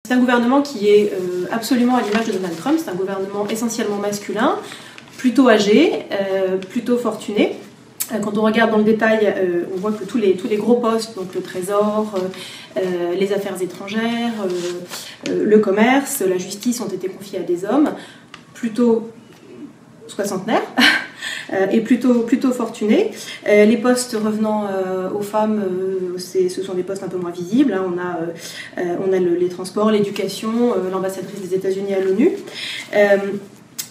C'est un gouvernement qui est absolument à l'image de Donald Trump. C'est un gouvernement essentiellement masculin, plutôt âgé, plutôt fortuné. Quand on regarde dans le détail, on voit que tous les gros postes, donc le Trésor, les affaires étrangères, le commerce, la justice ont été confiés à des hommes plutôt soixantenaires et plutôt fortunés. Les postes revenant aux femmes, ce sont des postes un peu moins visibles. Hein. On a les transports, l'éducation, l'ambassadrice des États-Unis à l'ONU.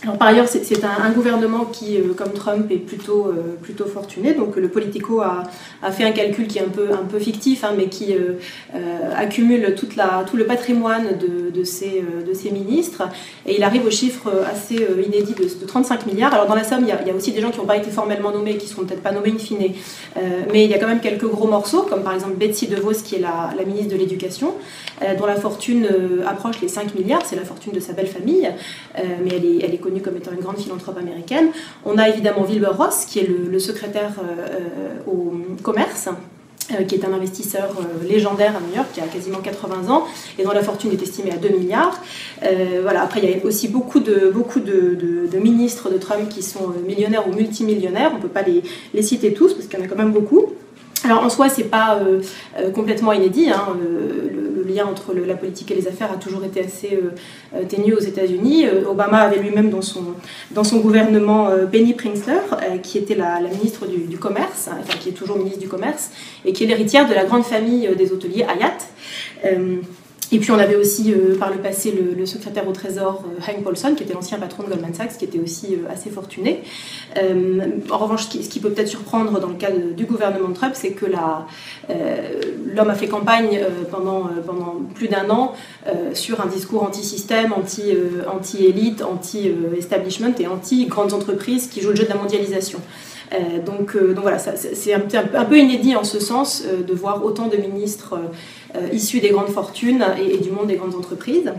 Alors, par ailleurs, c'est un gouvernement qui, comme Trump, est plutôt fortuné. Donc le Politico a fait un calcul qui est un peu fictif, hein, mais qui accumule tout le patrimoine de ces ministres. Et il arrive au chiffre assez inédit de 35 milliards. Alors dans la somme, il y a aussi des gens qui n'ont pas été formellement nommés, qui ne seront peut-être pas nommés in fine. Mais il y a quand même quelques gros morceaux, comme par exemple Betsy DeVos, qui est la ministre de l'Éducation, dont la fortune approche les 5 milliards. C'est la fortune de sa belle famille, mais elle est connue comme étant une grande philanthrope américaine. On a évidemment Wilbur Ross, qui est le secrétaire au commerce, qui est un investisseur légendaire à New York, qui a quasiment 80 ans, et dont la fortune est estimée à 2 milliards. Voilà. Après, il y a aussi beaucoup de ministres de Trump qui sont millionnaires ou multimillionnaires. On ne peut pas les citer tous, parce qu'il y en a quand même beaucoup. Alors en soi, c'est pas complètement inédit. Hein. Le lien entre la politique et les affaires a toujours été assez ténu aux États-Unis. Obama avait lui-même dans son gouvernement Penny Pritzker, qui était la ministre du commerce, enfin qui est toujours ministre du commerce, et qui est l'héritière de la grande famille des hôteliers Hyatt. Et puis on avait aussi par le passé le secrétaire au Trésor Hank Paulson, qui était l'ancien patron de Goldman Sachs, qui était aussi assez fortuné. En revanche, ce qui peut peut-être surprendre dans le cas du gouvernement de Trump, c'est que l'homme a fait campagne pendant plus d'1 an sur un discours anti-système, anti-élite, anti-establishment et anti-grandes entreprises qui jouent le jeu de la mondialisation. Donc voilà, c'est un peu inédit en ce sens de voir autant de ministres issus des grandes fortunes et du monde des grandes entreprises.